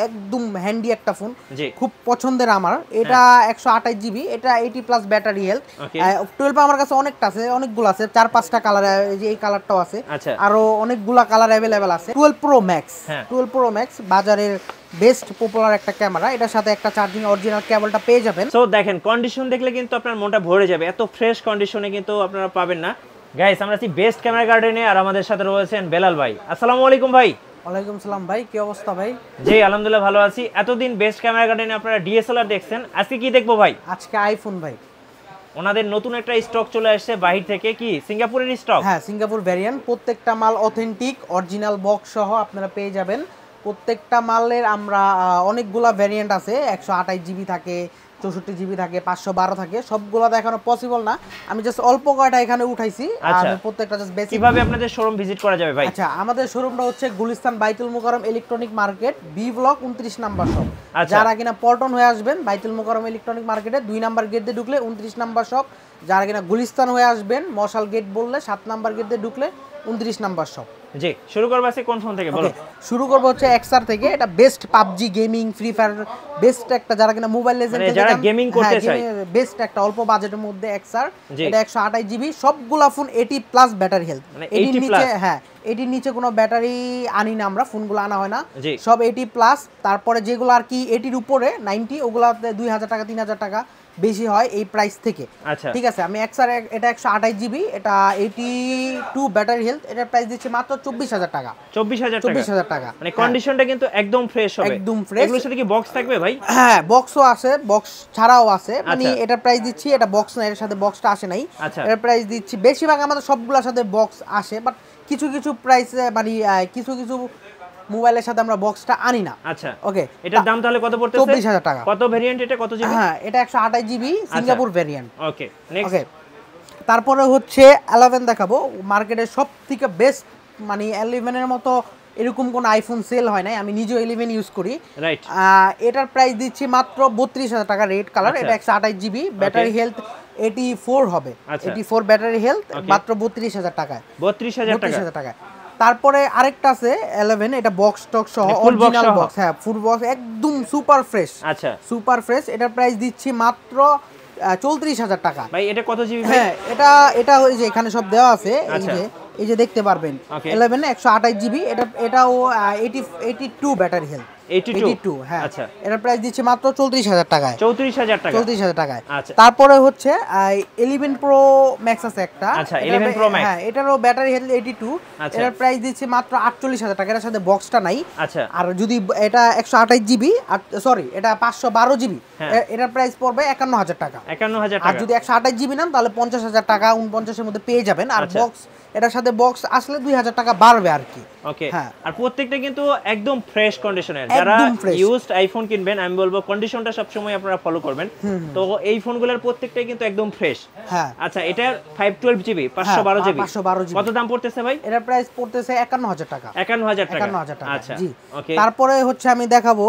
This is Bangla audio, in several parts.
একদম হ্যান্ডি একটা ফোন, জি খুব পছন্দের আমার। এটা 128 জিবি, এটা 80 প্লাস ব্যাটারি হেলথ। 12 আমার কাছে অনেকটা আছে, অনেকগুলো আছে, 4-5টা কালার, এই যে এই কালারটাও আছে, আরো অনেকগুলা কালার অ্যাভেলেবেল আছে। 12 প্রো ম্যাক্স, 12 প্রো ম্যাক্স বাজারের বেস্ট পপুলার একটা ক্যামেরা। এটার সাথে একটা চার্জিং অরিজিনাল কেবলটা পেয়ে যাবেন। সো দেখেন কন্ডিশন দেখলে কিন্তু আপনার মনটা ভরে যাবে, এত ফ্রেশ কন্ডিশনে কিন্তু আপনারা পাবেন না। গাইস আমরা আছি বেস্ট ক্যামেরা গার্ডেনে, আর আমাদের সাথে রয়েছেন বেলাল ভাই। আসসালামু আলাইকুম ভাই। ওয়ালাইকুম সালাম ভাই, কি অবস্থা ভাই? জি আলহামদুলিল্লাহ ভালো আছি। এতদিন বেস্ট ক্যামেরা গার্ডেনে আপনারা ডিএসএলআর দেখছেন, আজকে কি দেখবো ভাই? আজকে আইফোন ভাই। ওনাদের নতুন একটা স্টক চলে আসছে বাহির থেকে, কি সিঙ্গাপুরের স্টক? হ্যাঁ, সিঙ্গাপুর ভ্যারিয়েন্ট। প্রত্যেকটা মাল অথেন্টিক, অরিজিনাল বক্স সহ আপনারা পেয়ে যাবেন। প্রত্যেকটা মালের আমরা অনেকগুলা ভ্যারিয়েন্ট আছে, 128 জিবি থাকে, 64 জিবি থাকে, 512 থাকে। সবগুলো দেখানো পসিবল না, আমি জাস্ট অল্প কয়টা এখানে উঠাইছি। আমি প্রত্যেকটা জাস্ট বেসিক। কিভাবে আপনাদের শোরুম ভিজিট করা যাবে ভাই? আচ্ছা, আমাদের শোরুমটা হচ্ছে Gulistan Baitul Mokarram electronic market, B block 29 number shop. যারা কিনা পল্টন হয়ে আসবেন বাইতুল মোকাররম ইলেকট্রনিক মার্কেটে 2 নাম্বার গেট দিয়ে ঢুকলে 29 নাম্বার শপ। যারা কিনা গুলিস্তান হয়ে আসবেন মশাল গেট বললে 7 নাম্বার গেট দিয়ে ঢুকলে 29 নাম্বার শপ। জি, শুরু করব আজকে কোন ফোন থেকে বলো? শুরু করব হচ্ছে এক্সআর থেকে। এটা best PUBG gaming, free fire best একটা, যারা কিনা মোবাইল লেজেন্ড মানে যারা গেমিং করতে চায় বেস্ট একটা অল্প বাজেটের মধ্যে এক্সআর। এটা 128 জিবি, সবগুলা ফোন 80 প্লাস ব্যাটারি হেলথ। এটির নিচে এটির নিচে কোনো ব্যাটারি আনি না আমরা, ফোনগুলো আনা হয় না, সব 80 প্লাস। তারপরে যেগুলো আর কি 80 উপরে 90, ওগুলাতে 2000 টাকা 3000 টাকা বেশি হয় এই প্রাইস থেকে। ঠিক আছে, আমি এক্সআর, এটা 128 জিবি, এটা 82 ব্যাটারি হেলথ। এটার প্রাইস দিচ্ছে মাত্র 24000 টাকা। 24000 টাকা। মানে কন্ডিশনটা কিন্তু একদম ফ্রেশ হবে, একদম ফ্রেশ। এগুলোর সাথে কি বক্স থাকবে ভাই? হ্যাঁ, বক্সও আছে, বক্স ছাড়াও আছে। মানে এটার প্রাইস দিচ্ছি, এটা বক্স না, এর সাথে বক্সটা আসে নাই। এর প্রাইস দিচ্ছি, বেশিরভাগ আমাদের সবগুলোর সাথে বক্স আসে, বাট কিছু কিছু প্রাইসে মানে কিছু কিছু মোবাইলের সাথে আমরা বক্সটা আনি না। আচ্ছা, ওকে। এটার দাম তাহলে কত পড়তেছে? 24000 টাকা। কত ভেরিয়েন্ট এটা, কত জিবি? হ্যাঁ, এটা 128 জিবি সিঙ্গাপুর ভেরিয়েন্ট। ওকে, নেক্সট। ওকে, তারপরে হচ্ছে 11 দেখাবো। মার্কেটের সবথেকে বেস্ট, মানে 11 এর মতো এরকম কোন আইফোন সেল হয় নাই, আমি নিজেও 11 ইউজ করি। রাইট। এটার প্রাইস দিচ্ছি মাত্র 32000 টাকা, রেড কালার। এটা 128 জিবি, ব্যাটারি হেলথ 84 হবে। 84 ব্যাটারি হেলথ, মাত্র 32000 টাকায়। 32000 টাকায়। তারপরে আরেকটা আছে 11, এটা বক্স টক সহ অরিজিনাল বক্স। হ্যাঁ, ফুল বক্স, একদম সুপার ফ্রেশ। আচ্ছা, সুপার ফ্রেশ। এটার প্রাইস দিচ্ছি মাত্র 34000 টাকা। ভাই এটা কত জিবি? হ্যাঁ, এটা ওই যে এখানে সব দেওয়া আছে, এই যে দেখতে পারবেন। 11 128 জিবি, এটাও 82 ব্যাটারি হেলথ। 82, হ্যাঁ। আচ্ছা, এটার প্রাইস দিচ্ছে মাত্র 34000 টাকায়। 34000 টাকায়। তারপরে হচ্ছে 11 প্রো ম্যাক্স আছে একটা। আচ্ছা, 11 প্রো ম্যাক্স, হ্যাঁ, এটারও ব্যাটারি হেলথ 82। এটার প্রাইস দিচ্ছে মাত্র 48000 টাকা। এর সাথে বক্সটা নাই। আচ্ছা, আর যদি এটা 128 জিবি, সরি এটা 512 জিবি, এটার প্রাইস পড়বে 51000 টাকা। 51000 টাকা। আর যদি 128 জিবি নেন তাহলে 50000 টাকা, 49 এর মধ্যে পেয়ে যাবেন। আর বক্স, এটার সাথে বক্স আসলে 2000 টাকা বাড়বে আর কি। ওকে, আর প্রত্যেকটা কিন্তু একদম ফ্রেশ কন্ডিশনের। যারা ইউজড আইফোন কিনবেন, আমি বলবো কন্ডিশনটা সব সময় আপনারা ফলো করবেন। তো এই ফোনগুলোর প্রত্যেকটাই কিন্তু একদম ফ্রেশ। হ্যাঁ। আচ্ছা, এটা 512 জিবি, 512 জিবি। কত দাম পড়তেছে ভাই? এটার প্রাইস পড়তেছে 51000 টাকা। 51000 টাকা। 51000 টাকা। আচ্ছা, জি। ওকে। তারপরে হচ্ছে আমি দেখাবো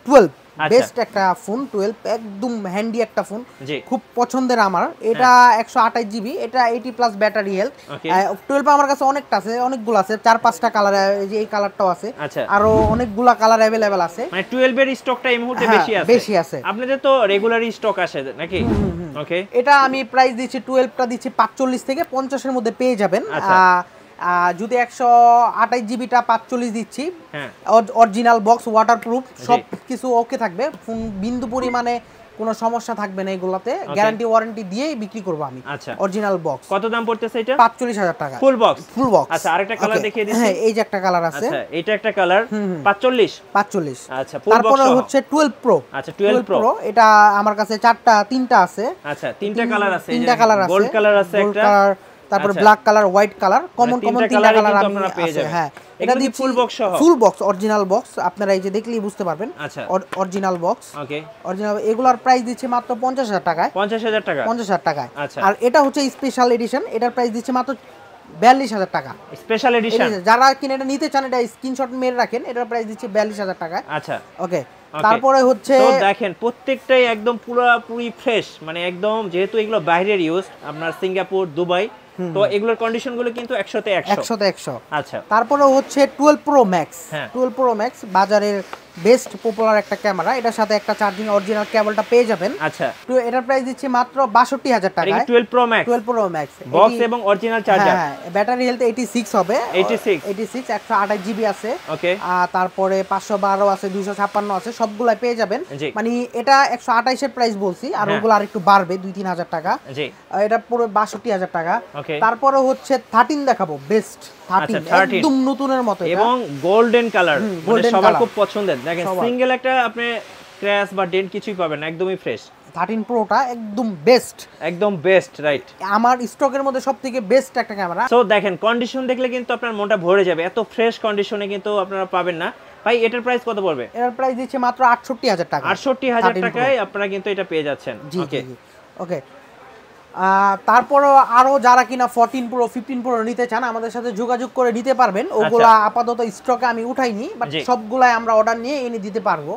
12, বেস্ট একটা ফোন। 12 একদম হ্যান্ডি একটা ফোন, খুব পছন্দের আমার। এটা 128 জিবি, এটা 80 প্লাস ব্যাটারি হেলথ। 12 আমার কাছে অনেকটা আছে, অনেকগুলো আছে, 4-5টা কালার, এই যে এই কালারটাও আছে, আরো অনেকগুলা কালার अवेलेबल আছে। মানে 12 এর স্টকটা এই মুহূর্তে বেশি আছে। আপনাদের তো রেগুলারই স্টক আসে নাকি? ওকে, এটা আমি প্রাইস দিচ্ছি 12টা দিচ্ছি 45 থেকে 50 এর মধ্যে পেয়ে যাবেন। যদি 128 জিবিটা 45 দিচ্ছি, অরিজিনাল বক্স, ওয়াটারপ্রুফ, সব কিছু ওকে থাকবে, ফোন বিন্দু পরিমাণে কোনো সমস্যা থাকবে না। এগুলাতে গ্যারান্টি ওয়ারেন্টি দিয়েই বিক্রি করব আমি। Original box. কত দাম পড়তেছে এটা? 45000 টাকা। Full box. আচ্ছা, আরেকটা কালার দেখিয়ে দিচ্ছি। হ্যাঁ, এই যে একটা কালার আছে। আচ্ছা, এটা একটা কালার 45। আচ্ছা, ফুল বক্স। তারপরে হচ্ছে 12 প্রো। আচ্ছা, 12 প্রো, এটা আমার কাছে 3টা আছে। আচ্ছা, 3টা কালার আছে। 3টা কালার আছে, গোল্ড কালার আছে একটা, তারপর black colour, white colour, common 3টা কালার আপনারা পেয়ে যাবেন। হ্যাঁ, এটা দিচ্ছি ফুল বক্স সহ। ফুল বক্স, অরিজিনাল বক্স, আপনারা এই যে দেখলেই বুঝতে পারবেন। আচ্ছা, অরিজিনাল বক্স। ওকে, অরিজিনাল। এগুলার প্রাইস দিচ্ছে মাত্র 50000 টাকায়। 50000 টাকা। 50000 টাকায়। আর এটা হচ্ছে স্পেশাল এডিশন, এটার প্রাইস দিচ্ছে মাত্র 42000 টাকা। স্পেশাল এডিশন, যারা কিনা এটা নিতে চান এটা স্ক্রিনশট মেরে রাখেন। এটার প্রাইস দিচ্ছে 42000 টাকায়। আচ্ছা, ওকে। তারপরে হচ্ছে তো দেখেন প্রত্যেকটাই একদম পুরোপুরি ফ্রেশ, মানে একদম, যেহেতু এগুলো বাইরের ইউজ, আপনার সিঙ্গাপুর, দুবাই, তো এগুলোর কন্ডিশন গুলো কিন্তু 100 তে 100। আচ্ছা, তারপরে হচ্ছে 12 প্রো ম্যাক্স। 12 প্রো ম্যাক্স বাজারের বেস্ট পপুলার একটা ক্যামেরা, এটার সাথে একটা চার্জিং অরিজিনাল কেবলটা পেয়ে যাবেন। আচ্ছা, তো এটার প্রাইস দিচ্ছি মাত্র 62000 টাকা। 12 Pro Max, 12 Pro Max box এবং অরিজিনাল চার্জার। হ্যাঁ, ব্যাটারি হেলথ 86 হবে, 86 128 জিবি আছে। ওকে, তারপরে 512 আছে, 256 আছে, সবগুলাই পেয়ে যাবেন। মানে এটা 128 এর প্রাইস বলছি, আর ওগুলো আরেকটু বাড়বে 2-3000 টাকা। জি, এটা পুরো 62000 টাকা। তারপরে হচ্ছে 13 দেখাবো, বেস্ট 13 একদম নতুনের মতো এবং গোল্ডেন কালার, মানে সবার খুব পছন্দের। দেখেন সিঙ্গেল একটা আপনি ক্র্যাশ বা ডেন্ট কিছুই পাবেন না, একদমই ফ্রেশ। 13 প্রোটা একদম বেস্ট, একদম বেস্ট, রাইট। আমার স্টকের মধ্যে সবথেকে বেস্ট একটা ক্যামেরা। সো দেখেন কন্ডিশন দেখলে কিন্তু আপনার মনটা ভরে যাবে, এত ফ্রেশ কন্ডিশনে কিন্তু আপনারা পাবেন না। ভাই এটার প্রাইস কত পড়বে? এটার প্রাইস দিচ্ছে মাত্র 68000 টাকা। 68000 টাকায় আপনারা কিন্তু এটা পেয়ে যাচ্ছেন। ওকে ওকে। তারপরও আরো যারা কিনা 14 প্রো 15 প্রো নিতে চান আমাদের সাথে যোগাযোগ করে নিতে পারবেন। ওগুলা আপাতত স্টকে আমি উঠাইনি, বাট সবগুলাই আমরা অর্ডার নিয়ে এনে দিতে পারবো।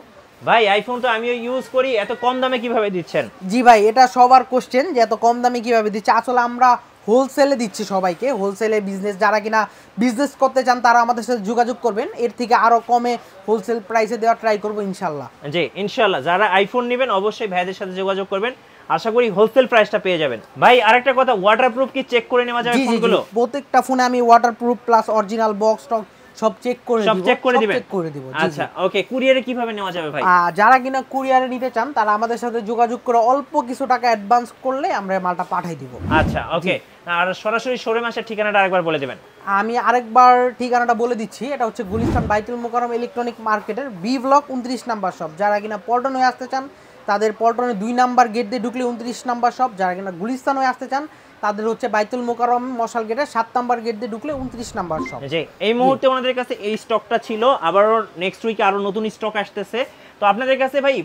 ভাই আইফোন তো আমিও ইউজ করি, এত কম দামে কিভাবে দিচ্ছেন? জি ভাই, এটা সবার কোশ্চেন যে এত কম দামে কিভাবে দিচ্ছে। আসলে আমরা হোলসেলে দিচ্ছি সবাইকে, হোলসেলে বিজনেস যারা কিনা বিজনেস করতে চান তারা আমাদের সাথে যোগাযোগ করবেন, এর থেকে আরো কমে হোলসেল প্রাইসে দেওয়া ট্রাই করব ইনশাআল্লাহ। জি ইনশাআল্লাহ, যারা আইফোন নেবেন অবশ্যই ভাইদের সাথে যোগাযোগ করবেন, আশা করি হোলসেল প্রাইসটা পেয়ে যাবেন। ভাই আরেকটা কথা, ওয়াটারপ্রুফ কি চেক করে নেওয়া যাবে ফোনগুলো? প্রত্যেকটা ফোনে আমি ওয়াটারপ্রুফ প্লাস অরিজিনাল বক্স টক সব চেক করে দিব। সব চেক করে দিবেন? চেক করে দিব। আচ্ছা ওকে। কুরিয়ারে কিভাবে নেওয়া যাবে ভাই? যারা কিনা কুরিয়ারে নিতে চান তারা আমাদের সাথে যোগাযোগ করে অল্প কিছু টাকা অ্যাডভান্স করলে আমরা মালটা পাঠিয়ে দিব। আচ্ছা ওকে। আর সরাসরি শোরুমে আসার ঠিকানাটা আরেকবার বলে দিবেন। আমি আরেকবার ঠিকানাটা বলে দিচ্ছি, এটা হচ্ছে গুলিস্তান বাইতুল মোকাররম ইলেকট্রনিক মার্কেটের বি ব্লক 29 নাম্বার শপ। যারা কিনা পল্টন হয়ে আসতে চান তাদের পল্টনে 2 নাম্বার গেট দিয়ে ঢুকলে 29 নাম্বার শপ। যারা কিনা গুলিস্তান হয়ে আসতে চান তাদের হচ্ছে বাইতুল মোকাররম মশাল গেটের 7 নাম্বার গেট দিয়ে ঢুকলে 29 নাম্বার শপ। জি, এই মুহূর্তে ওনাদের কাছে এই স্টকটা ছিল, আবারও নেক্সট উইকে আরো নতুন স্টক আসতেছে। তো আপনাদের কাছে ভাই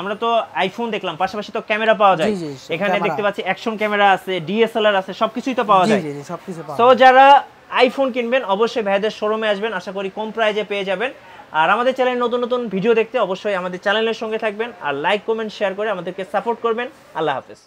আমরা তো আইফোন দেখলাম, পাশাপাশি তো ক্যামেরা পাওয়া যায়। এখানে দেখতে পাচ্ছি অ্যাকশন ক্যামেরা আছে, ডিএসএলআর আছে, সবকিছুই তো পাওয়া যায়। জি জি সবকিছু পাওয়া যায়। সো যারা আইফোন কিনবেন অবশ্যই ভাইদের শোরুমে আসবেন, আশা করি কম প্রাইসে পেয়ে যাবেন। আর আমাদের চ্যানেলে নতুন নতুন ভিডিও দেখতে অবশ্যই আমাদের চ্যানেলের সঙ্গে থাকবেন, আর লাইক কমেন্ট শেয়ার করে আমাদেরকে সাপোর্ট করবেন। আল্লাহ হাফেজ।